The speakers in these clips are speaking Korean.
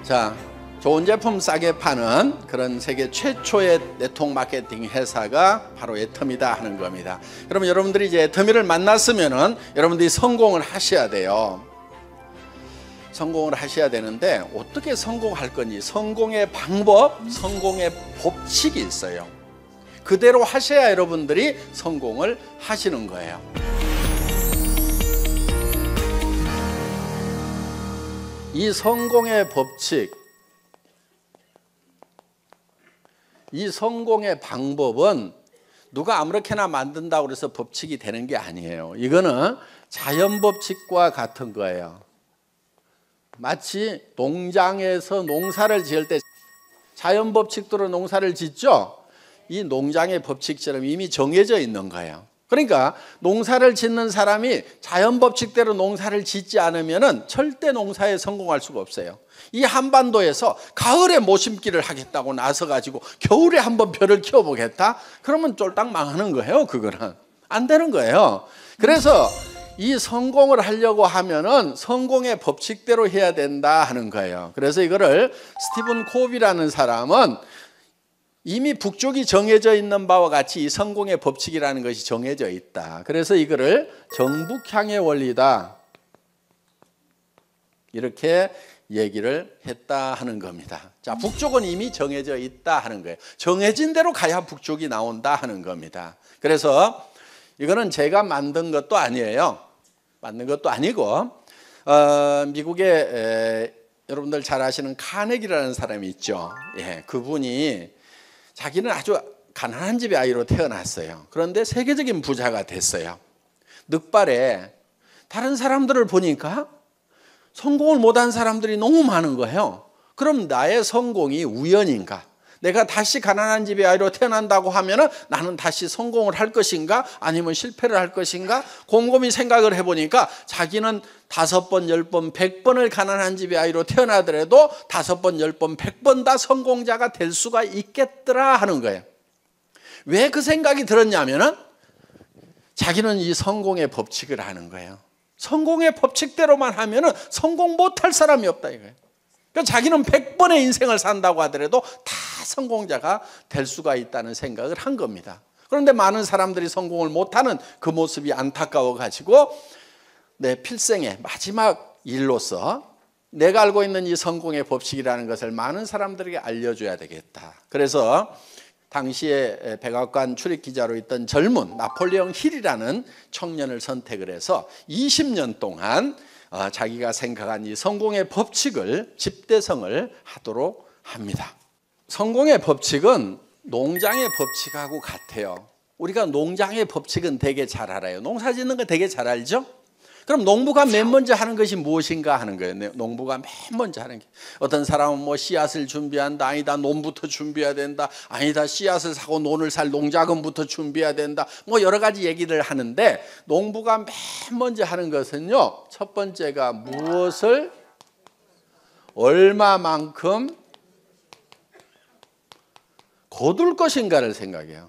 자, 좋은 제품 싸게 파는 그런 세계 최초의 네트워크 마케팅 회사가 바로 애터미다 하는 겁니다. 그러면 여러분들이 이제 애터미를 만났으면은 여러분들이 성공을 하셔야 돼요. 성공을 하셔야 되는데 어떻게 성공할 건지, 성공의 방법, 성공의 법칙이 있어요. 그대로 하셔야 여러분들이 성공을 하시는 거예요. 이 성공의 법칙, 이 성공의 방법은 누가 아무렇게나 만든다고 해서 법칙이 되는 게 아니에요. 이거는 자연 법칙과 같은 거예요. 마치 농장에서 농사를 지을 때 자연 법칙대로 농사를 짓죠. 이 농장의 법칙처럼 이미 정해져 있는 거예요. 그러니까 농사를 짓는 사람이 자연 법칙대로 농사를 짓지 않으면 절대 농사에 성공할 수가 없어요. 이 한반도에서 가을에 모심기를 하겠다고 나서가지고 겨울에 한번 벼를 키워보겠다? 그러면 쫄딱 망하는 거예요. 그거는 안 되는 거예요. 그래서 이 성공을 하려고 하면은 성공의 법칙대로 해야 된다 하는 거예요. 그래서 이거를 스티븐 코비라는 사람은 이미 북쪽이 정해져 있는 바와 같이 이 성공의 법칙이라는 것이 정해져 있다. 그래서 이거를 정북향의 원리다, 이렇게 얘기를 했다 하는 겁니다. 자, 북쪽은 이미 정해져 있다 하는 거예요. 정해진 대로 가야 북쪽이 나온다 하는 겁니다. 그래서 이거는 제가 만든 것도 아니에요. 만든 것도 아니고 미국의 여러분들 잘 아시는 카네기라는 사람이 있죠. 예, 그분이 자기는 아주 가난한 집의 아이로 태어났어요. 그런데 세계적인 부자가 됐어요. 늑발에 다른 사람들을 보니까 성공을 못한 사람들이 너무 많은 거예요. 그럼 나의 성공이 우연인가? 내가 다시 가난한 집의 아이로 태어난다고 하면 나는 다시 성공을 할 것인가? 아니면 실패를 할 것인가? 곰곰이 생각을 해보니까 자기는 5번, 10번, 100번을 가난한 집의 아이로 태어나더라도 5번, 10번, 100번 다 성공자가 될 수가 있겠더라 하는 거예요. 왜 그 생각이 들었냐면은 자기는 이 성공의 법칙을 아는 거예요. 성공의 법칙대로만 하면은 성공 못할 사람이 없다 이거예요. 그러니까 자기는 100번의 인생을 산다고 하더라도 다 성공자가 될 수가 있다는 생각을 한 겁니다. 그런데 많은 사람들이 성공을 못하는 그 모습이 안타까워 가지고 내 필생의 마지막 일로서 내가 알고 있는 이 성공의 법칙이라는 것을 많은 사람들에게 알려줘야 되겠다. 그래서 당시에 백악관 출입기자로 있던 젊은 나폴레옹 힐이라는 청년을 선택을 해서 20년 동안 자기가 생각한 이 성공의 법칙을 집대성을 하도록 합니다. 성공의 법칙은 농장의 법칙하고 같아요. 우리가 농장의 법칙은 되게 잘 알아요. 농사 짓는 거 되게 잘 알죠? 그럼 농부가 맨 먼저 하는 것이 무엇인가 하는 거예요. 농부가 맨 먼저 하는 게, 어떤 사람은 뭐 씨앗을 준비한다, 아니다 논부터 준비해야 된다, 아니다 씨앗을 사고 논을 살 농자금부터 준비해야 된다, 뭐 여러 가지 얘기를 하는데 농부가 맨 먼저 하는 것은요, 첫 번째가 무엇을 얼마만큼 거둘 것인가를 생각해요.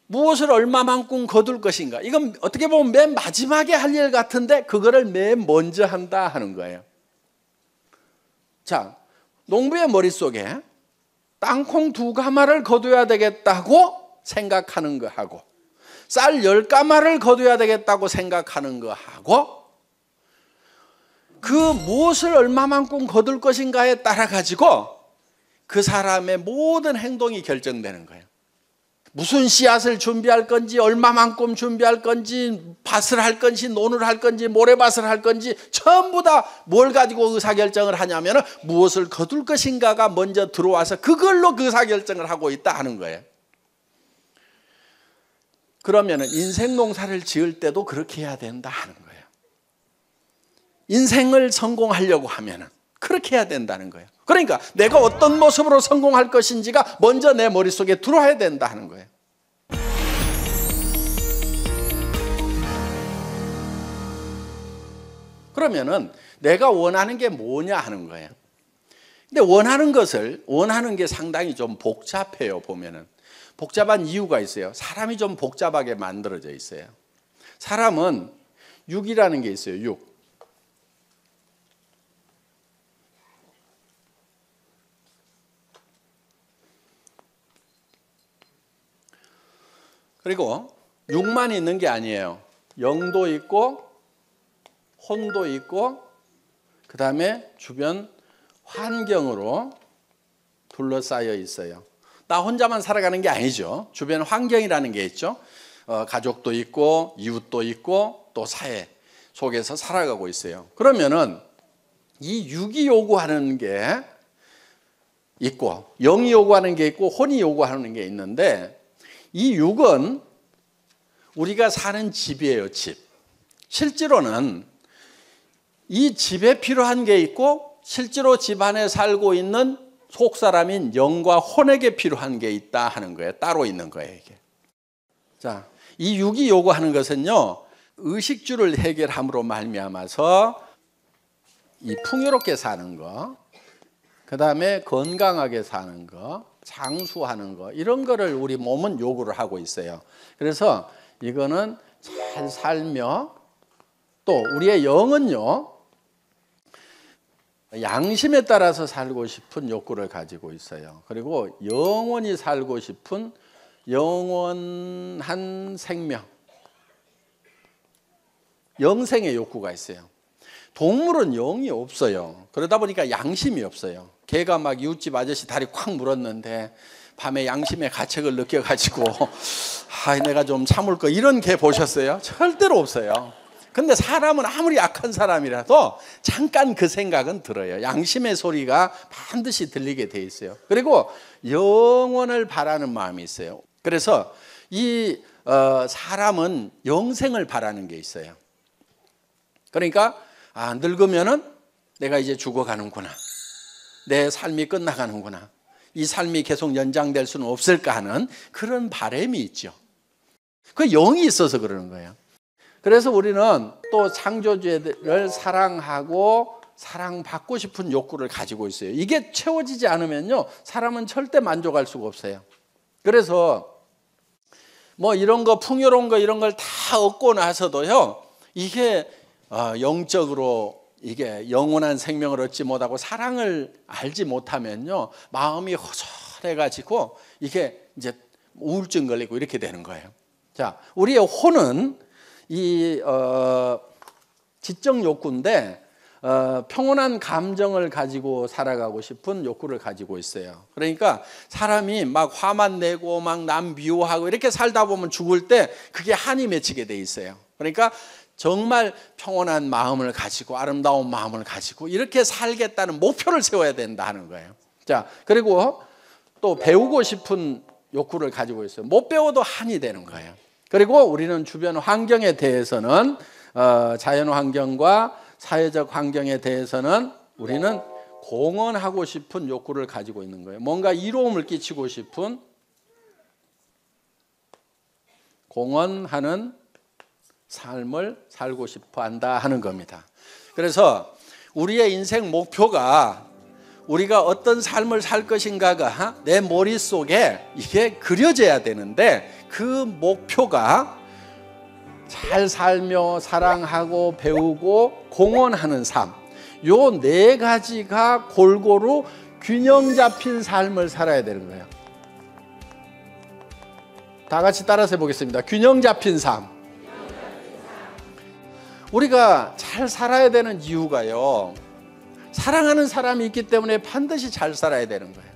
무엇을 얼마만큼 거둘 것인가. 이건 어떻게 보면 맨 마지막에 할 일 같은데 그거를 맨 먼저 한다 하는 거예요. 자, 농부의 머릿속에 땅콩 2가마를 거둬야 되겠다고 생각하는 거하고 쌀 10가마를 거둬야 되겠다고 생각하는 거하고 그 무엇을 얼마만큼 거둘 것인가에 따라 가지고 그 사람의 모든 행동이 결정되는 거예요. 무슨 씨앗을 준비할 건지, 얼마만큼 준비할 건지, 밭을 할 건지, 논을 할 건지, 모래밭을 할 건지 전부 다 뭘 가지고 의사결정을 하냐면 무엇을 거둘 것인가가 먼저 들어와서 그걸로 의사결정을 하고 있다 하는 거예요. 그러면 인생 농사를 지을 때도 그렇게 해야 된다 하는 거예요. 인생을 성공하려고 하면 그렇게 해야 된다는 거예요. 그러니까 내가 어떤 모습으로 성공할 것인지가 먼저 내 머릿속에 들어와야 된다 하는 거예요. 그러면은 내가 원하는 게 뭐냐 하는 거예요. 근데 원하는 게 상당히 좀 복잡해요. 보면은 복잡한 이유가 있어요. 사람이 좀 복잡하게 만들어져 있어요. 사람은 육이라는 게 있어요. 육. 그리고 육만 있는 게 아니에요. 영도 있고 혼도 있고 그 다음에 주변 환경으로 둘러싸여 있어요. 나 혼자만 살아가는 게 아니죠. 주변 환경이라는 게 있죠. 가족도 있고 이웃도 있고 또 사회 속에서 살아가고 있어요. 그러면은 이 육이 요구하는 게 있고 영이 요구하는 게 있고 혼이 요구하는 게 있는데 이 육은 우리가 사는 집이에요. 집. 실제로는 이 집에 필요한 게 있고 실제로 집 안에 살고 있는 속사람인 영과 혼에게 필요한 게 있다 하는 거예요. 따로 있는 거예요, 이게. 자, 이 육이 요구하는 것은요. 의식주를 해결함으로 말미암아서 이 풍요롭게 사는 거, 그다음에 건강하게 사는 거, 장수하는 거 이런 거를 우리 몸은 요구를 하고 있어요. 그래서 이거는 잘 살며 또 우리의 영은요. 양심에 따라서 살고 싶은 욕구를 가지고 있어요. 그리고 영원히 살고 싶은 영원한 생명, 영생의 욕구가 있어요. 동물은 영이 없어요. 그러다 보니까 양심이 없어요. 개가 막 이웃집 아저씨 다리 콱 물었는데 밤에 양심의 가책을 느껴가지고 내가 좀 참을 거 이런 개 보셨어요? 절대로 없어요. 근데 사람은 아무리 악한 사람이라도 잠깐 그 생각은 들어요. 양심의 소리가 반드시 들리게 돼 있어요. 그리고 영원을 바라는 마음이 있어요. 그래서 이 사람은 영생을 바라는 게 있어요. 그러니까 늙으면은 내가 이제 죽어가는구나. 내 삶이 끝나가는구나. 이 삶이 계속 연장될 수는 없을까 하는 그런 바람이 있죠. 그 영이 있어서 그러는 거예요. 그래서 우리는 또 창조주를 사랑하고 사랑받고 싶은 욕구를 가지고 있어요. 이게 채워지지 않으면요, 사람은 절대 만족할 수가 없어요. 그래서 뭐 이런 거 풍요로운 거 이런 걸 다 얻고 나서도요, 이게 영적으로 이게 영원한 생명을 얻지 못하고 사랑을 알지 못하면요, 마음이 허전해가지고 이게 이제 우울증 걸리고 이렇게 되는 거예요. 자, 우리의 혼은 이 지적 욕구인데 평온한 감정을 가지고 살아가고 싶은 욕구를 가지고 있어요. 그러니까 사람이 막 화만 내고 막 남 미워하고 이렇게 살다 보면 죽을 때 그게 한이 맺히게 돼 있어요. 그러니까 정말 평온한 마음을 가지고 아름다운 마음을 가지고 이렇게 살겠다는 목표를 세워야 된다 하는 거예요. 자, 그리고 또 배우고 싶은 욕구를 가지고 있어요. 못 배워도 한이 되는 거예요. 그리고 우리는 주변 환경에 대해서는 자연 환경과 사회적 환경에 대해서는 우리는 공헌하고 싶은 욕구를 가지고 있는 거예요. 뭔가 이로움을 끼치고 싶은 공헌하는 삶을 살고 싶어 한다 하는 겁니다. 그래서 우리의 인생 목표가 우리가 어떤 삶을 살 것인가가 내 머릿속에 이게 그려져야 되는데 그 목표가 잘 살며 사랑하고 배우고 공헌하는 삶, 요 네 가지가 골고루 균형 잡힌 삶을 살아야 되는 거예요. 다 같이 따라서 해보겠습니다. 균형 잡힌 삶. 우리가 잘 살아야 되는 이유가요, 사랑하는 사람이 있기 때문에 반드시 잘 살아야 되는 거예요.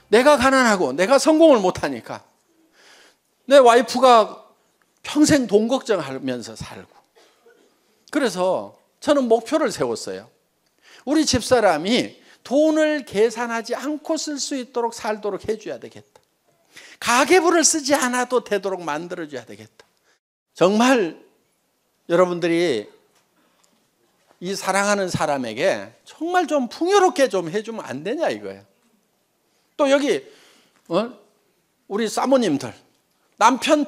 내가 가난하고 내가 성공을 못하니까 내 와이프가 평생 돈 걱정하면서 살고, 그래서 저는 목표를 세웠어요. 우리 집사람이 돈을 계산하지 않고 쓸 수 있도록 살도록 해줘야 되겠다. 가계부를 쓰지 않아도 되도록 만들어줘야 되겠다. 정말 여러분들이 이 사랑하는 사람에게 정말 좀 풍요롭게 좀 해주면 안 되냐 이거예요. 또 여기 우리 사모님들 남편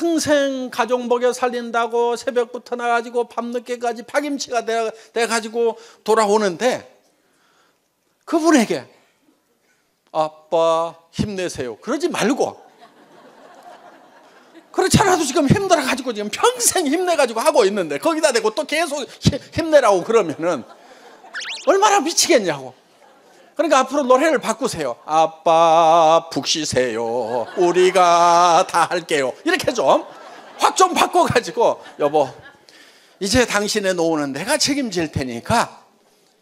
평생 가족 먹여 살린다고 새벽부터 나가지고 밤늦게까지 파김치가 돼가지고 돌아오는데 그분에게 아빠 힘내세요 그러지 말고, 그렇지 않아도 지금 힘들어가지고 지금 평생 힘내가지고 하고 있는데 거기다 대고 또 계속 힘내라고 그러면은 얼마나 미치겠냐고. 그러니까 앞으로 노래를 바꾸세요. 아빠 푹 쉬세요. 우리가 다 할게요. 이렇게 좀 확 좀 바꿔가지고 여보 이제 당신의 노후는 내가 책임질 테니까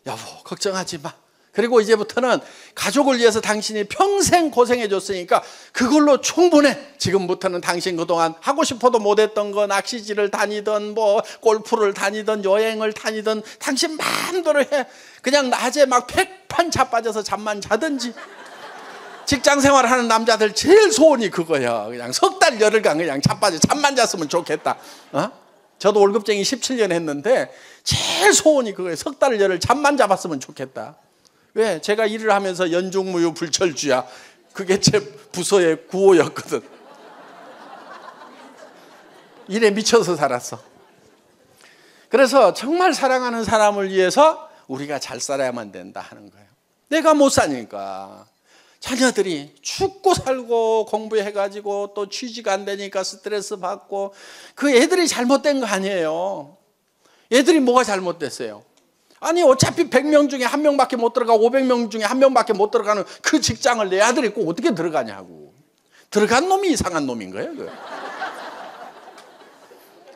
여보 걱정하지 마. 그리고 이제부터는 가족을 위해서 당신이 평생 고생해 줬으니까 그걸로 충분해. 지금부터는 당신 그동안 하고 싶어도 못했던 거 낚시질을 다니든 뭐 골프를 다니든 여행을 다니든 당신 마음대로 해. 그냥 낮에 막 백판 자빠져서 잠만 자든지. 직장 생활하는 남자들 제일 소원이 그거야. 그냥 석 달 열흘간 그냥 자빠져 잠만 잤으면 좋겠다. 저도 월급쟁이 17년 했는데 제일 소원이 그거예요. 석 달 열흘 잠만 잡았으면 좋겠다. 왜? 제가 일을 하면서 연중무휴 불철주야. 그게 제 부서의 구호였거든. 일에 미쳐서 살았어. 그래서 정말 사랑하는 사람을 위해서 우리가 잘 살아야만 된다 하는 거예요. 내가 못 사니까 자녀들이 죽고 살고 공부해가지고 또 취직 안 되니까 스트레스 받고 그 애들이 잘못된 거 아니에요. 애들이 뭐가 잘못됐어요? 아니 어차피 100명 중에 1명밖에 못 들어가고 500명 중에 1명밖에 못 들어가는 그 직장을 내 아들이 꼭 어떻게 들어가냐고. 들어간 놈이 이상한 놈인 거예요. 그거.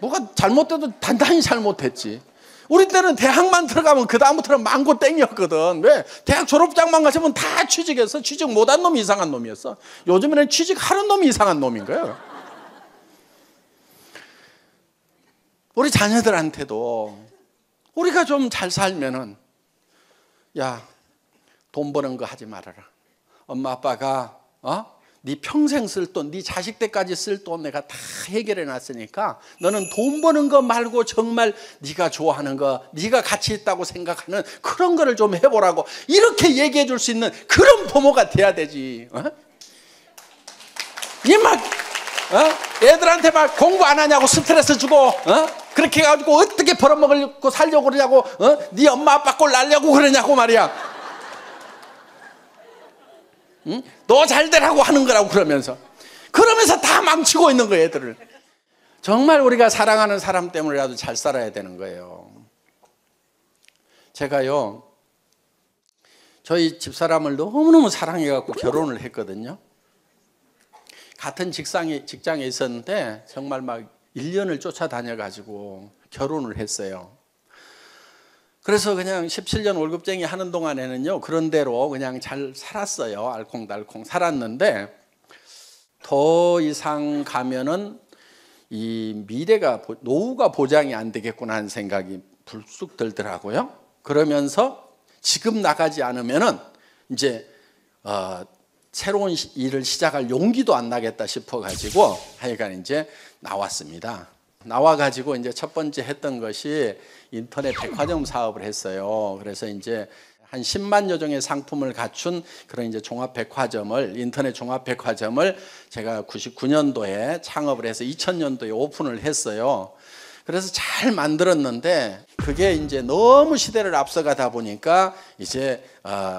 뭐가 잘못돼도 단단히 잘못했지. 우리 때는 대학만 들어가면 그 다음부터는 망고 땡이었거든. 왜? 대학 졸업장만 가시면 다 취직해서 취직 못한 놈이 이상한 놈이었어. 요즘에는 취직하는 놈이 이상한 놈인 거예요. 우리 자녀들한테도 우리가 좀 잘 살면은 야, 돈 버는 거 하지 말아라. 엄마 아빠가 네 평생 쓸 돈, 네 자식 때까지 쓸 돈 내가 다 해결해 놨으니까 너는 돈 버는 거 말고 정말 네가 좋아하는 거, 네가 가치 있다고 생각하는 그런 거를 좀 해보라고 이렇게 얘기해 줄 수 있는 그런 부모가 돼야 되지. 이 막 애들한테 막 공부 안 하냐고 스트레스 주고 그렇게 해가지고 어떻게 벌어먹고 살려고 그러냐고 네 엄마 아빠 꼴 날려고 그러냐고 말이야. 응? 너 잘되라고 하는 거라고 그러면서 다 망치고 있는 거예요 애들을. 정말 우리가 사랑하는 사람 때문에라도 잘 살아야 되는 거예요. 제가요 저희 집사람을 너무너무 사랑해갖고 결혼을 했거든요. 같은 직장에 있었는데 정말 막 1년을 쫓아다녀가지고 결혼을 했어요. 그래서 그냥 17년 월급쟁이 하는 동안에는요 그런 대로 그냥 잘 살았어요. 알콩달콩 살았는데 더 이상 가면은 이 미래가 노후가 보장이 안 되겠구나 하는 생각이 불쑥 들더라고요. 그러면서 지금 나가지 않으면은 이제 새로운 일을 시작할 용기도 안 나겠다 싶어가지고 하여간 이제 나왔습니다. 나와가지고 이제 첫 번째 했던 것이 인터넷 백화점 사업을 했어요. 그래서 이제 한 10만여 종의 상품을 갖춘 그런 이제 인터넷 종합백화점을 제가 99년도에 창업을 해서 2000년도에 오픈을 했어요. 그래서 잘 만들었는데 그게 이제 너무 시대를 앞서가다 보니까 이제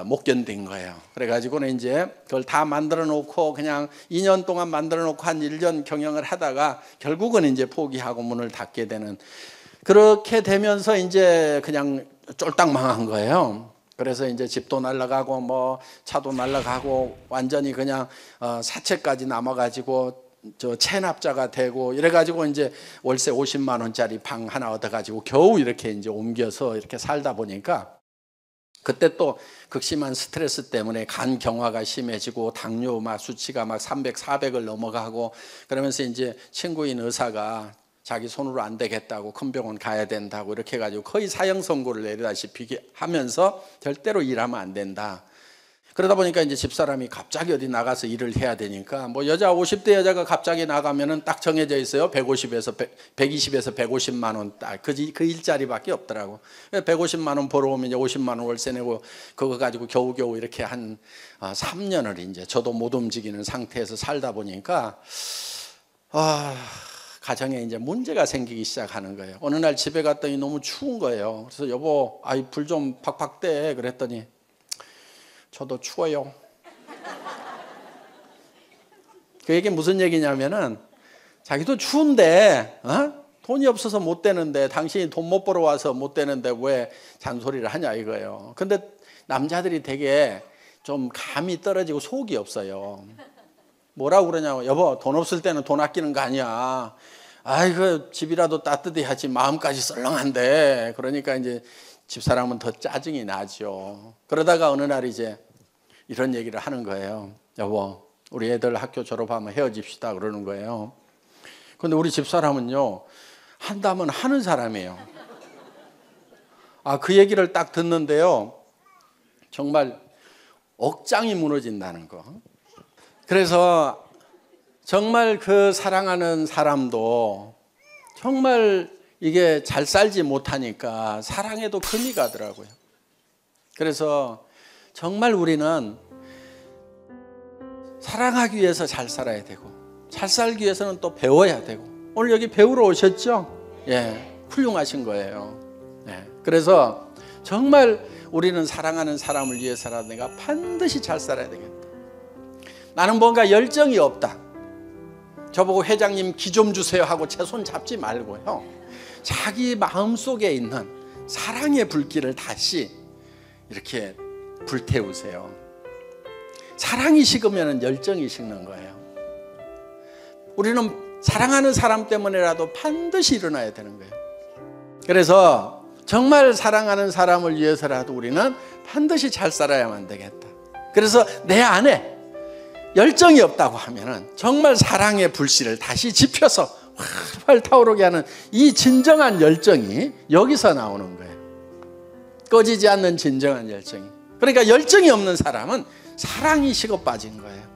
못 견딘 거예요. 그래가지고는 이제 그걸 다 만들어 놓고 그냥 2년 동안 만들어 놓고 한 1년 경영을 하다가 결국은 이제 포기하고 문을 닫게 되는, 그렇게 되면서 이제 그냥 쫄딱 망한 거예요. 그래서 이제 집도 날라가고 뭐 차도 날라가고 완전히 그냥 사채까지 남아가지고 저 체납자가 되고 이래가지고 이제 월세 50만 원짜리 방 하나 얻어가지고 겨우 이렇게 이제 옮겨서 이렇게 살다 보니까 그때 또 극심한 스트레스 때문에 간 경화가 심해지고 당뇨 막 수치가 막 300, 400을 넘어가고 그러면서 이제 친구인 의사가 자기 손으로 안 되겠다고 큰 병원 가야 된다고 이렇게 해가지고 거의 사형 선고를 내리다시피 하면서 절대로 일하면 안 된다. 그러다 보니까 이제 집사람이 갑자기 어디 나가서 일을 해야 되니까 뭐 여자 50대 여자가 갑자기 나가면은 딱 정해져 있어요. 120에서 150만 원 딱 그 일자리밖에 없더라고. 150만 원 벌어오면 이제 50만 원 월세 내고 그거 가지고 겨우겨우 이렇게 한 3년을 이제 저도 못 움직이는 상태에서 살다 보니까 가정에 이제 문제가 생기기 시작하는 거예요. 어느 날 집에 갔더니 너무 추운 거예요. 그래서 여보, 불 좀 팍팍 떼. 그랬더니 저도 추워요. 그 얘기 무슨 얘기냐면은 자기도 추운데 돈이 없어서 못 되는데, 당신이 돈 못 벌어 와서 못 되는데 왜 잔소리를 하냐 이거예요. 근데 남자들이 되게 좀 감이 떨어지고 속이 없어요. 뭐라고 그러냐고. 여보, 돈 없을 때는 돈 아끼는 거 아니야. 아이고, 집이라도 따뜻히 하지 마음까지 썰렁한데. 그러니까 이제 집사람은 더 짜증이 나죠. 그러다가 어느 날 이제 이런 얘기를 하는 거예요. 여보, 우리 애들 학교 졸업하면 헤어집시다 그러는 거예요. 근데 우리 집사람은요, 한다면 하는 사람이에요. 그 얘기를 딱 듣는데요, 정말 억장이 무너진다는 거. 그래서 정말 그 사랑하는 사람도 정말 이게 잘 살지 못하니까 사랑에도 금이 가더라고요. 그래서 정말 우리는 사랑하기 위해서 잘 살아야 되고, 잘 살기 위해서는 또 배워야 되고. 오늘 여기 배우러 오셨죠? 예, 훌륭하신 거예요. 예, 그래서 정말 우리는 사랑하는 사람을 위해서라도 내가 반드시 잘 살아야 되겠다. 나는 뭔가 열정이 없다. 저보고 회장님 기 좀 주세요 하고 제 손 잡지 말고요, 자기 마음속에 있는 사랑의 불길을 다시 이렇게 불태우세요. 사랑이 식으면 열정이 식는 거예요. 우리는 사랑하는 사람 때문에라도 반드시 일어나야 되는 거예요. 그래서 정말 사랑하는 사람을 위해서라도 우리는 반드시 잘 살아야만 되겠다. 그래서 내 안에 열정이 없다고 하면은 정말 사랑의 불씨를 다시 지펴서 활활 타오르게 하는 이 진정한 열정이 여기서 나오는 거예요. 꺼지지 않는 진정한 열정이. 그러니까 열정이 없는 사람은 사랑이 식어 빠진 거예요.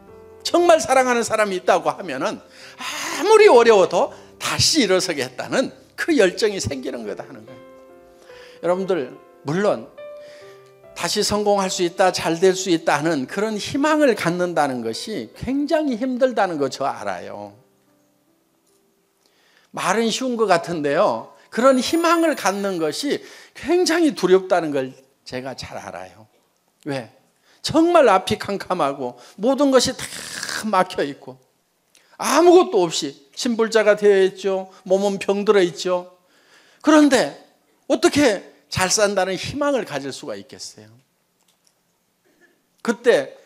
정말 사랑하는 사람이 있다고 하면은 아무리 어려워도 다시 일어서겠다는 그 열정이 생기는 거다 하는 거예요. 여러분들, 물론 다시 성공할 수 있다, 잘 될 수 있다 하는 그런 희망을 갖는다는 것이 굉장히 힘들다는 거 저 알아요. 말은 쉬운 것 같은데요, 그런 희망을 갖는 것이 굉장히 두렵다는 걸 제가 잘 알아요. 왜? 정말 앞이 캄캄하고 모든 것이 다 막혀 있고 아무것도 없이 신불자가 되어 있죠. 몸은 병들어 있죠. 그런데 어떻게 잘 산다는 희망을 가질 수가 있겠어요? 그때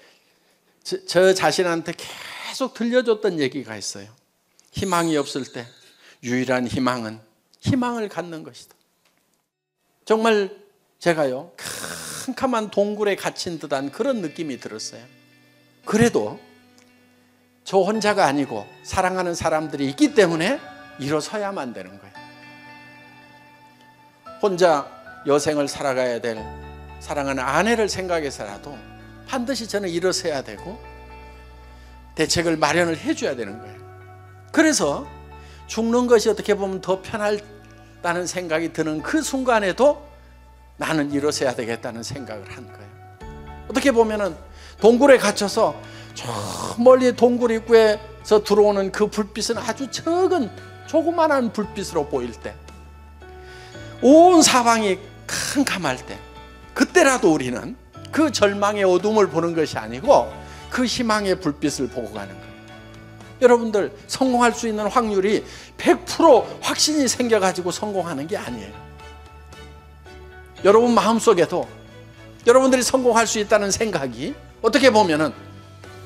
저 자신한테 계속 들려줬던 얘기가 있어요. 희망이 없을 때 유일한 희망은 희망을 갖는 것이다. 정말 제가요, 캄캄한 동굴에 갇힌 듯한 그런 느낌이 들었어요. 그래도 저 혼자가 아니고 사랑하는 사람들이 있기 때문에 일어서야만 되는 거예요. 혼자 여생을 살아가야 될 사랑하는 아내를 생각해서라도 반드시 저는 일어서야 되고 대책을 마련을 해줘야 되는 거예요. 그래서 죽는 것이 어떻게 보면 더 편하다는 생각이 드는 그 순간에도 나는 일어서야 되겠다는 생각을 한 거예요. 어떻게 보면은 동굴에 갇혀서 저 멀리 동굴 입구에서 들어오는 그 불빛은 아주 적은 조그만한 불빛으로 보일 때, 온 사방이 캄캄할 때, 그때라도 우리는 그 절망의 어둠을 보는 것이 아니고 그 희망의 불빛을 보고 가는 거예요. 여러분들, 성공할 수 있는 확률이 100% 확신이 생겨가지고 성공하는 게 아니에요. 여러분 마음속에도 여러분들이 성공할 수 있다는 생각이 어떻게 보면은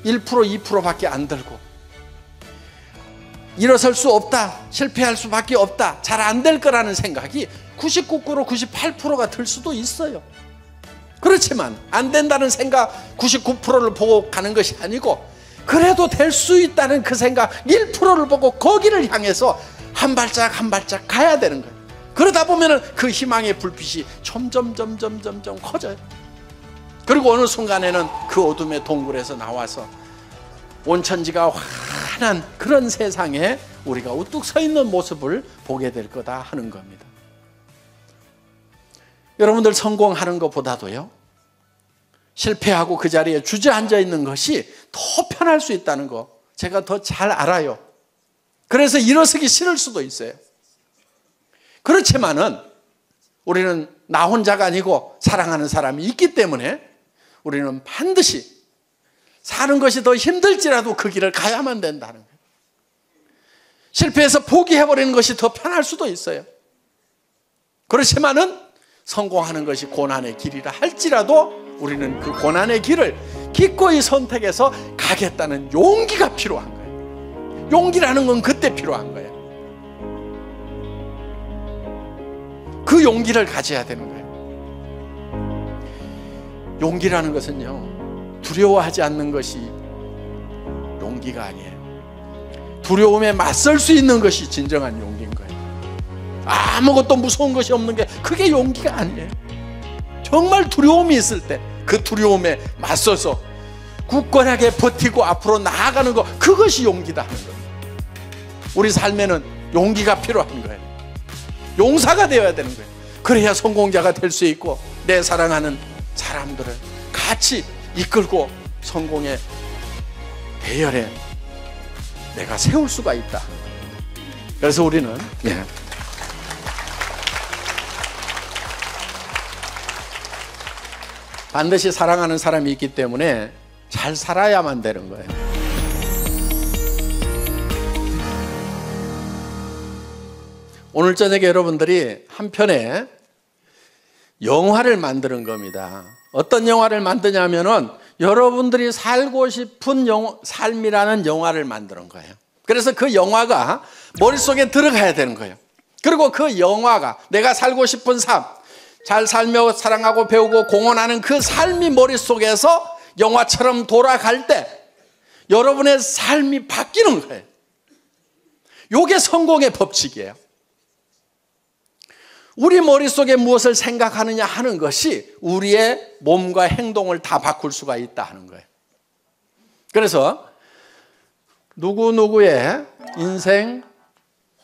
1%, 2%밖에 안 들고, 일어설 수 없다, 실패할 수밖에 없다, 잘 안 될 거라는 생각이 99%, 98%가 들 수도 있어요. 그렇지만 안 된다는 생각 99%를 보고 가는 것이 아니고, 그래도 될 수 있다는 그 생각 1%를 보고 거기를 향해서 한 발짝 한 발짝 가야 되는 거예요. 그러다 보면 그 희망의 불빛이 점점 커져요. 그리고 어느 순간에는 그 어둠의 동굴에서 나와서 온천지가 환한 그런 세상에 우리가 우뚝 서 있는 모습을 보게 될 거다 하는 겁니다. 여러분들, 성공하는 것보다도요, 실패하고 그 자리에 주저앉아 있는 것이 더 편할 수 있다는 거 제가 더 잘 알아요. 그래서 일어서기 싫을 수도 있어요. 그렇지만은 우리는 나 혼자가 아니고 사랑하는 사람이 있기 때문에 우리는 반드시 사는 것이 더 힘들지라도 그 길을 가야만 된다는 거예요. 실패해서 포기해버리는 것이 더 편할 수도 있어요. 그렇지만은 성공하는 것이 고난의 길이라 할지라도 우리는 그 고난의 길을 기꺼이 선택해서 가겠다는 용기가 필요한 거예요. 용기라는 건 그때 필요한 거예요. 그 용기를 가져야 되는 거예요. 용기라는 것은요, 두려워하지 않는 것이 용기가 아니에요. 두려움에 맞설 수 있는 것이 진정한 용기인 거예요. 아무것도 무서운 것이 없는 게 그게 용기가 아니에요. 정말 두려움이 있을 때 그 두려움에 맞서서 굳건하게 버티고 앞으로 나아가는 것, 그것이 용기다 하는 거예요. 우리 삶에는 용기가 필요한 거예요. 용사가 되어야 되는 거예요. 그래야 성공자가 될 수 있고 내 사랑하는 사람들을 같이 이끌고 성공의 대열에 내가 세울 수가 있다. 그래서 우리는 반드시 사랑하는 사람이 있기 때문에 잘 살아야만 되는 거예요. 오늘 저녁에 여러분들이 한 편의 영화를 만드는 겁니다. 어떤 영화를 만드냐면은 여러분들이 살고 싶은 삶이라는 영화를 만드는 거예요. 그래서 그 영화가 머릿속에 들어가야 되는 거예요. 그리고 그 영화가 내가 살고 싶은 삶, 잘 살며 사랑하고 배우고 공헌하는 그 삶이 머릿속에서 영화처럼 돌아갈 때 여러분의 삶이 바뀌는 거예요. 이게 성공의 법칙이에요. 우리 머릿속에 무엇을 생각하느냐 하는 것이 우리의 몸과 행동을 다 바꿀 수가 있다 하는 거예요. 그래서 누구누구의 인생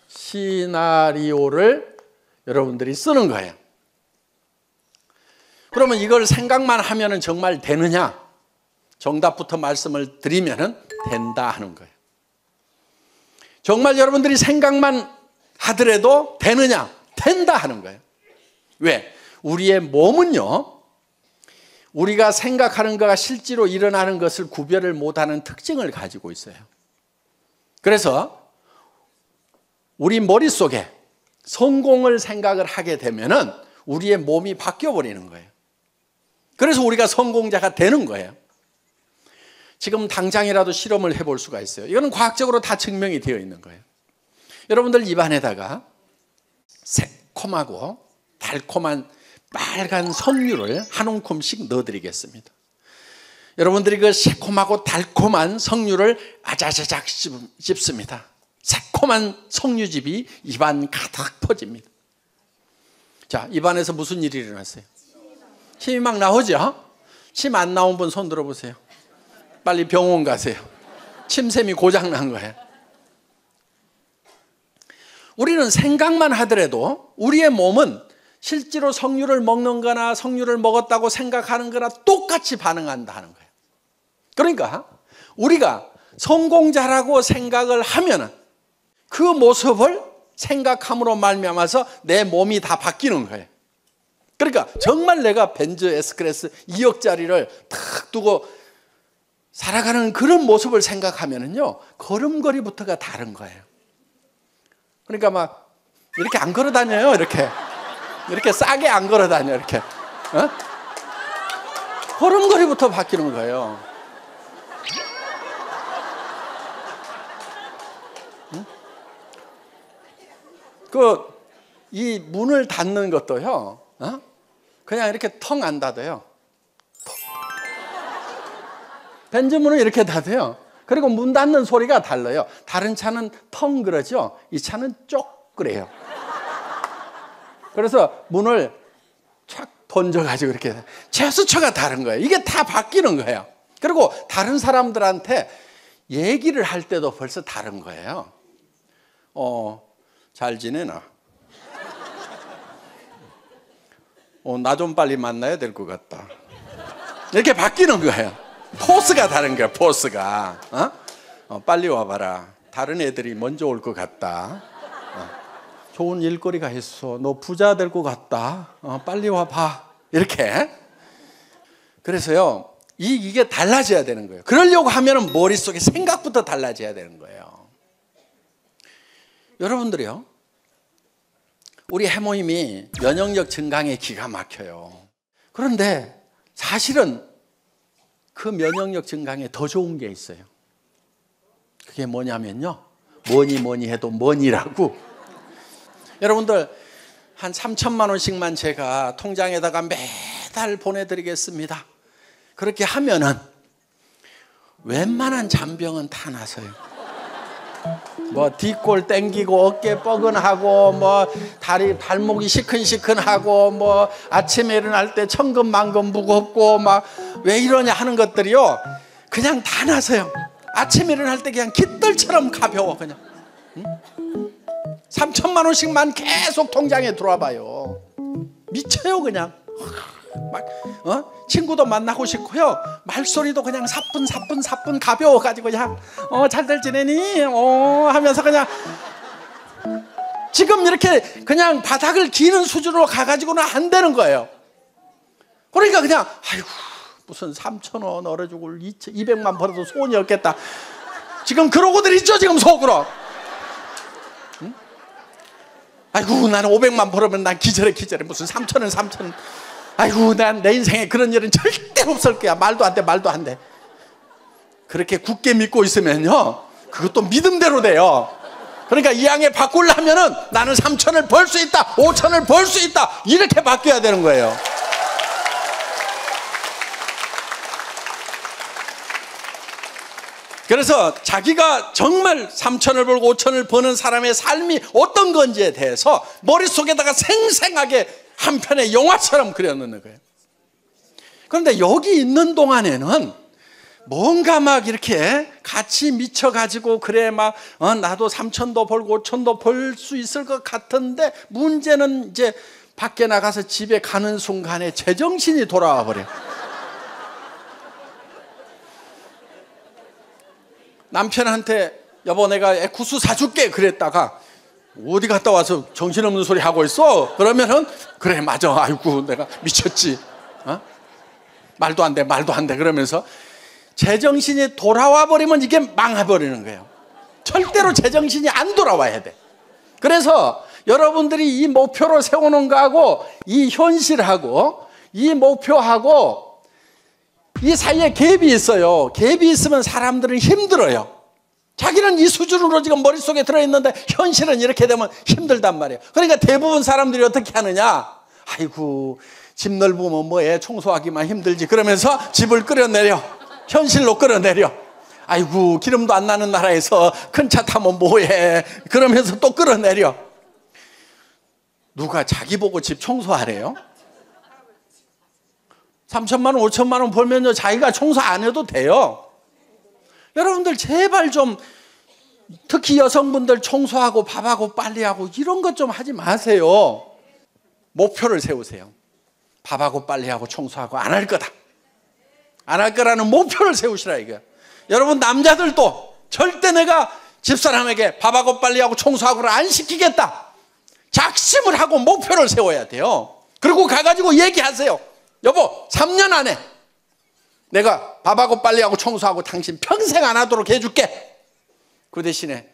시나리오를 여러분들이 쓰는 거예요. 그러면 이걸 생각만 하면 정말 되느냐? 정답부터 말씀을 드리면 된다 하는 거예요. 정말 여러분들이 생각만 하더라도 되느냐? 된다 하는 거예요. 왜? 우리의 몸은요, 우리가 생각하는 것과 실제로 일어나는 것을 구별을 못하는 특징을 가지고 있어요. 그래서 우리 머릿속에 성공을 생각을 하게 되면은 우리의 몸이 바뀌어 버리는 거예요. 그래서 우리가 성공자가 되는 거예요. 지금 당장이라도 실험을 해볼 수가 있어요. 이거는 과학적으로 다 증명이 되어 있는 거예요. 여러분들 입안에다가 새콤하고 달콤한 빨간 석류를 한 움큼씩 넣어드리겠습니다. 여러분들이 그 새콤하고 달콤한 석류를 아자자작 씹습니다. 새콤한 석류즙이 입안 가득 퍼집니다. 자, 입안에서 무슨 일이 일어났어요? 침이 막 나오죠? 침 안 나온 분 손 들어보세요. 빨리 병원 가세요. 침샘이 고장난 거예요. 우리는 생각만 하더라도 우리의 몸은 실제로 석류를 먹는 거나 석류를 먹었다고 생각하는 거나 똑같이 반응한다는 거예요. 그러니까 우리가 성공자라고 생각을 하면 그 모습을 생각함으로 말미암아서 내 몸이 다 바뀌는 거예요. 그러니까 정말 내가 벤츠 S클래스 2억짜리를 탁 두고 살아가는 그런 모습을 생각하면은요, 걸음걸이부터가 다른 거예요. 그러니까 막 이렇게 안 걸어 다녀요. 이렇게 싸게 안 걸어 다녀. 이렇게 걸음걸이부터 바뀌는 거예요. 이 문을 닫는 것도요, 그냥 이렇게 텅 안 닫아요. 벤츠문은 이렇게 닫아요. 그리고 문 닫는 소리가 달라요. 다른 차는 텅 그러죠. 이 차는 쪽 그래요. 그래서 문을 착 던져가지고 이렇게 제스처가 다른 거예요. 이게 다 바뀌는 거예요. 그리고 다른 사람들한테 얘기를 할 때도 벌써 다른 거예요. 잘 지내나? 나 좀 빨리 만나야 될 것 같다. 이렇게 바뀌는 거예요. 포스가 다른 거야, 포스가. 빨리 와봐라. 다른 애들이 먼저 올 것 같다. 좋은 일거리가 있어. 너 부자 될 것 같다. 빨리 와봐. 이렇게. 그래서요, 이게 달라져야 되는 거예요. 그러려고 하면 머릿속에 생각부터 달라져야 되는 거예요. 여러분들이요, 우리 해모임이 면역력 증강에 기가 막혀요. 그런데 사실은 그 면역력 증강에 더 좋은 게 있어요. 그게 뭐냐면요, 뭐니 해도 뭐니라고. 여러분들 한 3천만 원씩만 제가 통장에다가 매달 보내드리겠습니다. 그렇게 하면은 웬만한 잔병은 다 나서요. 뭐 뒷골 땡기고 어깨 뻐근하고 뭐 다리 발목이 시큰시큰하고 뭐 아침에 일어날 때 천근만근 무겁고 막 왜 이러냐 하는 것들이요, 그냥 다 나서요. 아침에 일어날 때 그냥 깃털처럼 가벼워. 그냥 3천만 원씩만 계속 통장에 들어와 봐요. 미쳐요. 그냥 막 친구도 만나고 싶고요, 말소리도 그냥 사뿐 가벼워가지고 그냥 잘들 지내니? 하면서 그냥 지금 이렇게 그냥 바닥을 기는 수준으로 가가지고는 안 되는 거예요. 그러니까 그냥 아이고 무슨 3,000원 얼어 죽을 200만 벌어도 소원이 없겠다, 지금 그러고들 있죠 지금 속으로. 응? 아이고 나는 500만 벌으면 난 기절해 무슨 3,000원. 아이고 난 내 인생에 그런 일은 절대 없을 거야. 말도 안 돼. 그렇게 굳게 믿고 있으면요, 그것도 믿음대로 돼요. 그러니까 이 양에 바꾸려면은 나는 3,000을 벌 수 있다, 5,000을 벌 수 있다, 이렇게 바뀌어야 되는 거예요. 그래서 자기가 정말 3,000을 벌고 5,000을 버는 사람의 삶이 어떤 건지에 대해서 머릿속에다가 생생하게 한 편의 영화처럼 그려놓는 거예요. 그런데 여기 있는 동안에는 뭔가 막 이렇게 같이 미쳐가지고 그래 막 나도 3,000도 벌고 5,000도 벌 수 있을 것 같은데, 문제는 이제 밖에 나가서 집에 가는 순간에 제정신이 돌아와 버려요. 남편한테 여보 내가 구수 사줄게 그랬다가 어디 갔다 와서 정신없는 소리 하고 있어? 그러면은 그래 맞아, 아이고 내가 미쳤지, 말도 안 돼 그러면서 제정신이 돌아와 버리면 이게 망해버리는 거예요. 절대로 제정신이 안 돌아와야 돼. 그래서 여러분들이 이 목표로 세워놓은 거하고 이 현실하고 이 목표하고 이 사이에 갭이 있어요. 갭이 있으면 사람들은 힘들어요. 자기는 이 수준으로 지금 머릿속에 들어있는데 현실은 이렇게 되면 힘들단 말이에요. 그러니까 대부분 사람들이 어떻게 하느냐, 아이고 집 넓으면 뭐해, 청소하기만 힘들지, 그러면서 집을 끌어내려, 현실로 끌어내려. 아이고 기름도 안 나는 나라에서 큰 차 타면 뭐해, 그러면서 또 끌어내려. 누가 자기 보고 집 청소하래요? 3,000만 원 5,000만 원 벌면요 자기가 청소 안 해도 돼요. 여러분들 제발 좀, 특히 여성분들 청소하고 밥하고 빨래하고 이런 것 좀 하지 마세요. 목표를 세우세요. 밥하고 빨래하고 청소하고 안 할 거다, 안 할 거라는 목표를 세우시라 이거예요. 여러분 남자들도 절대 내가 집사람에게 밥하고 빨래하고 청소하고를 안 시키겠다, 작심을 하고 목표를 세워야 돼요. 그리고 가가지고 얘기하세요. 여보 3년 안에 내가 밥하고 빨래하고 청소하고 당신 평생 안 하도록 해줄게. 그 대신에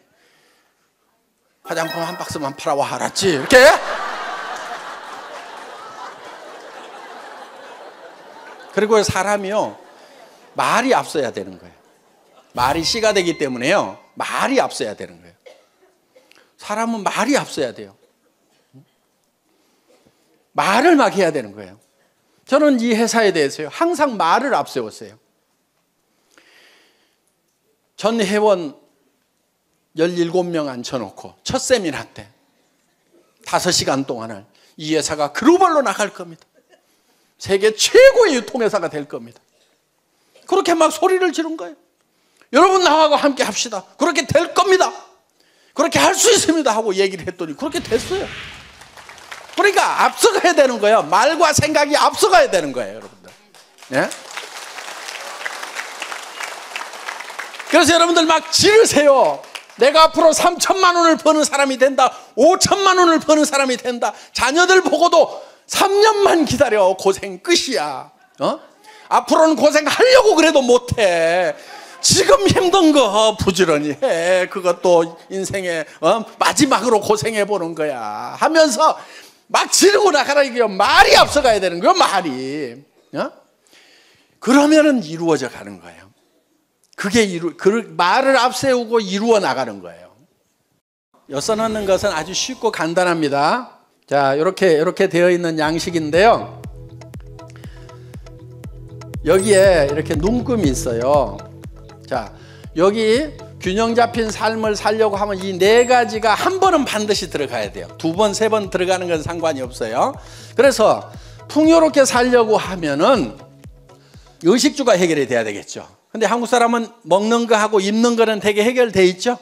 화장품 한 박스만 팔아와, 알았지? 이렇게. 그리고 사람이요 말이 앞서야 되는 거예요. 말이 씨가 되기 때문에요 말이 앞서야 되는 거예요. 사람은 말이 앞서야 돼요. 말을 막 해야 되는 거예요. 저는 이 회사에 대해서요 항상 말을 앞세웠어요. 전 회원 17명 앉혀놓고 첫 세미나 때 5시간 동안을 이 회사가 글로벌로 나갈 겁니다, 세계 최고의 유통회사가 될 겁니다, 그렇게 막 소리를 지른 거예요. 여러분 나하고 함께 합시다, 그렇게 될 겁니다, 그렇게 할 수 있습니다 하고 얘기를 했더니 그렇게 됐어요. 그러니까 앞서가야 되는 거예요. 말과 생각이 앞서가야 되는 거예요, 여러분들. 예? 그래서 여러분들 막 지르세요. 내가 앞으로 3,000만 원을 버는 사람이 된다, 5,000만 원을 버는 사람이 된다. 자녀들 보고도 3년만 기다려, 고생 끝이야. 앞으로는 고생하려고 그래도 못해. 지금 힘든 거 부지런히 해. 그것도 인생의 마지막으로 고생해 보는 거야 하면서 막 지르고 나가라. 이게 말이 앞서가야 되는 거야. 말이. 그러면은 이루어져 가는 거예요. 그게 말을 앞세우고 이루어 나가는 거예요. 엿서 넣는 것은 아주 쉽고 간단합니다. 자, 이렇게 되어 있는 양식인데요. 여기에 이렇게 눈금이 있어요. 자, 여기 균형 잡힌 삶을 살려고 하면 이 네 가지가 한 번은 반드시 들어가야 돼요. 두 번, 세 번 들어가는 건 상관이 없어요. 그래서 풍요롭게 살려고 하면은 의식주가 해결이 돼야 되겠죠. 근데 한국 사람은 먹는 거하고 입는 거는 되게 해결돼 있죠.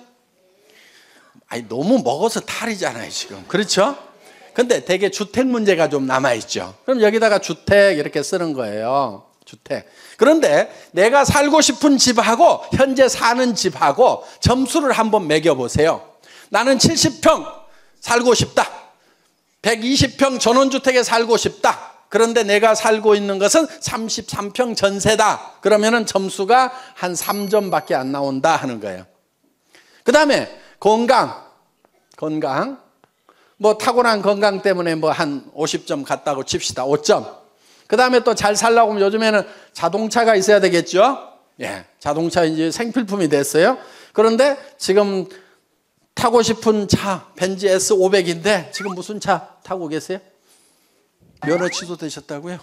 아니, 너무 먹어서 탈이잖아요, 지금. 그렇죠? 근데 되게 주택 문제가 좀 남아있죠. 그럼 여기다가 주택 이렇게 쓰는 거예요. 주택. 그런데 내가 살고 싶은 집하고 현재 사는 집하고 점수를 한번 매겨보세요. 나는 70평 살고 싶다. 120평 전원주택에 살고 싶다. 그런데 내가 살고 있는 것은 33평 전세다. 그러면은 점수가 한 3점밖에 안 나온다 하는 거예요. 그 다음에 건강. 뭐 타고난 건강 때문에 뭐 한 50점 갔다고 칩시다. 5점. 그 다음에 또 잘 살려고 하면 요즘에는 자동차가 있어야 되겠죠. 예, 자동차 이제 생필품이 됐어요. 그런데 지금 타고 싶은 차 벤츠 S500인데 지금 무슨 차 타고 계세요? 면허 취소되셨다고요?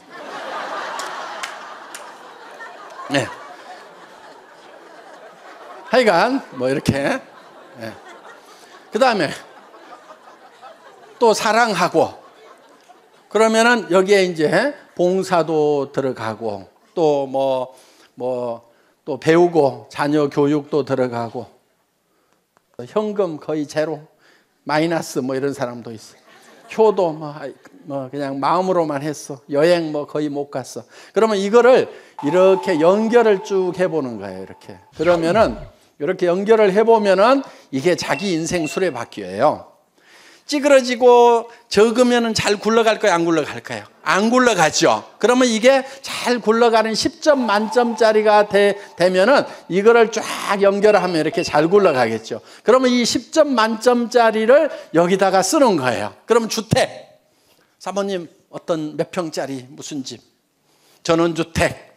네. 하여간 뭐 이렇게. 네. 그 다음에 또 사랑하고, 그러면은 여기에 이제 봉사도 들어가고, 또 또 배우고, 자녀 교육도 들어가고, 현금 거의 제로, 마이너스 뭐 이런 사람도 있어. 효도 뭐 그냥 마음으로만 했어. 여행 뭐 거의 못 갔어. 그러면 이거를 이렇게 연결을 쭉 해보는 거예요. 이렇게. 그러면은 이렇게 연결을 해보면은 이게 자기 인생 수레바퀴예요. 찌그러지고 적으면은 잘 굴러갈 거예요? 안 굴러갈까요? 안 굴러가죠. 그러면 이게 잘 굴러가는 10점 만점짜리가 되면은 이거를 쫙 연결하면 이렇게 잘 굴러가겠죠. 그러면 이 10점 만점짜리를 여기다가 쓰는 거예요. 그러면 주택. 사모님 어떤 몇 평짜리 무슨 집? 전원주택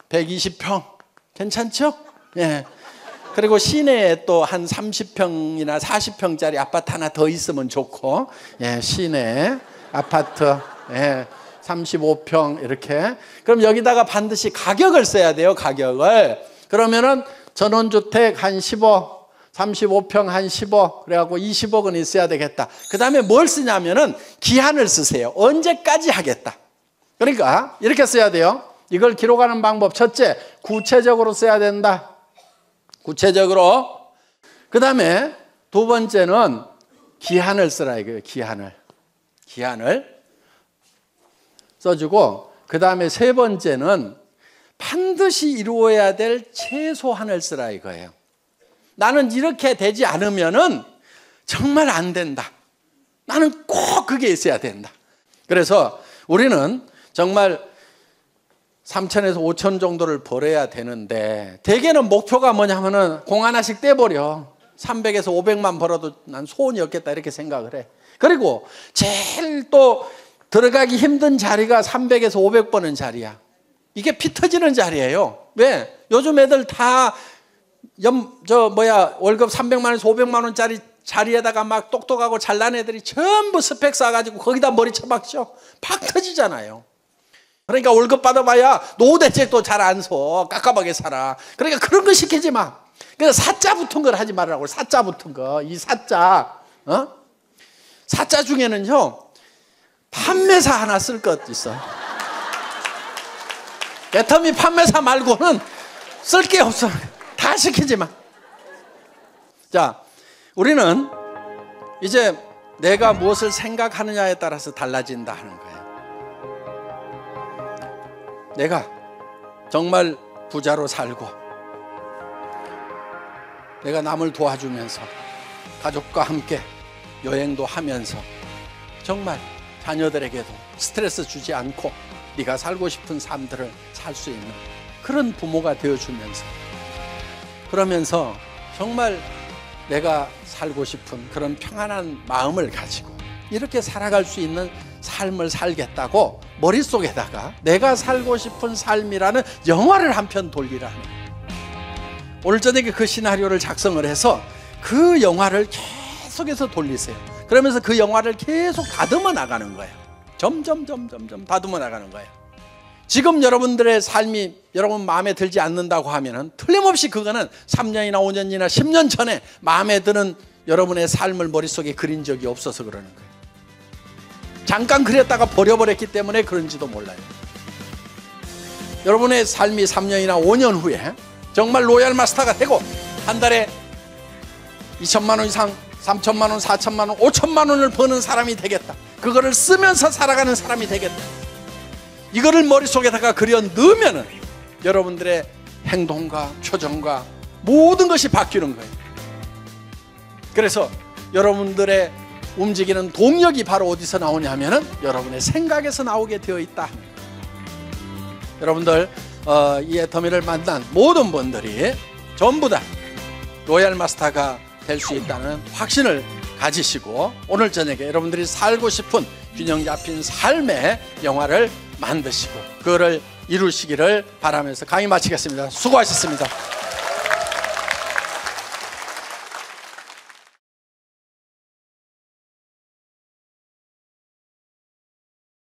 120평 괜찮죠? 예. 그리고 시내에 또 한 30평이나 40평짜리 아파트 하나 더 있으면 좋고, 예, 시내 아파트, 예, 35평 이렇게. 그럼 여기다가 반드시 가격을 써야 돼요, 가격을. 그러면은 전원주택 한 10억, 35평 한 10억, 그래갖고 20억은 있어야 되겠다. 그 다음에 뭘 쓰냐면은 기한을 쓰세요. 언제까지 하겠다. 그러니까 이렇게 써야 돼요. 이걸 기록하는 방법, 첫째, 구체적으로 써야 된다. 구체적으로. 그 다음에 두 번째는 기한을 쓰라 이거예요. 기한을 써주고, 그 다음에 세 번째는 반드시 이루어야 될 최소한을 쓰라 이거예요. 나는 이렇게 되지 않으면은 정말 안 된다. 나는 꼭 그게 있어야 된다. 그래서 우리는 정말 3천에서 5천 정도를 벌어야 되는데, 대개는 목표가 뭐냐면은 공 하나씩 떼버려. 300에서 500만 벌어도 난 소원이 없겠다 이렇게 생각을 해. 그리고 제일 또 들어가기 힘든 자리가 300에서 500 버는 자리야. 이게 피 터지는 자리예요. 왜? 요즘 애들 다 월급 300만 원에서 500만 원짜리 자리에다가 막 똑똑하고 잘난 애들이 전부 스펙 쌓아가지고 거기다 머리 쳐박죠. 팍 터지잖아요. 그러니까 월급 받아봐야 노후 대책도 잘 안 서. 깝깝하게 살아. 그러니까 그런 거 시키지 마. 그래서 사자 붙은 걸 하지 말라고. 사자 붙은 거. 이 사자. 사자 중에는요, 판매사 하나 쓸 것 있어. 애터미 판매사 말고는 쓸 게 없어. 다 시키지 마. 자, 우리는 이제 내가 무엇을 생각하느냐에 따라서 달라진다 하는 거예요. 내가 정말 부자로 살고, 내가 남을 도와주면서 가족과 함께 여행도 하면서 정말 자녀들에게도 스트레스 주지 않고 네가 살고 싶은 삶들을 살 수 있는 그런 부모가 되어주면서, 그러면서 정말 내가 살고 싶은 그런 평안한 마음을 가지고 이렇게 살아갈 수 있는 삶을 살겠다고 머릿속에다가 내가 살고 싶은 삶이라는 영화를 한 편 돌리라는, 오늘 저녁에 그 시나리오를 작성을 해서 그 영화를 계속해서 돌리세요. 그러면서 그 영화를 계속 다듬어 나가는 거예요. 점점 다듬어 나가는 거예요. 지금 여러분들의 삶이 여러분 마음에 들지 않는다고 하면은 틀림없이 그거는 3년이나 5년이나 10년 전에 마음에 드는 여러분의 삶을 머릿속에 그린 적이 없어서 그러는 거예요. 잠깐 그렸다가 버려버렸기 때문에 그런지도 몰라요. 여러분의 삶이 3년이나 5년 후에 정말 로얄 마스터가 되고 한 달에 2천만 원 이상, 3천만 원, 4천만 원, 5천만 원을 버는 사람이 되겠다, 그거를 쓰면서 살아가는 사람이 되겠다, 이거를 머릿속에다가 그려 넣으면은 여러분들의 행동과 표정과 모든 것이 바뀌는 거예요. 그래서 여러분들의 움직이는 동력이 바로 어디서 나오냐면은 여러분의 생각에서 나오게 되어 있다. 여러분들 이 애터미를 만난 모든 분들이 전부 다 로얄 마스터가 될 수 있다는 확신을 가지시고 오늘 저녁에 여러분들이 살고 싶은 균형 잡힌 삶의 영화를 만드시고 그거를 이루시기를 바라면서 강의 마치겠습니다. 수고하셨습니다.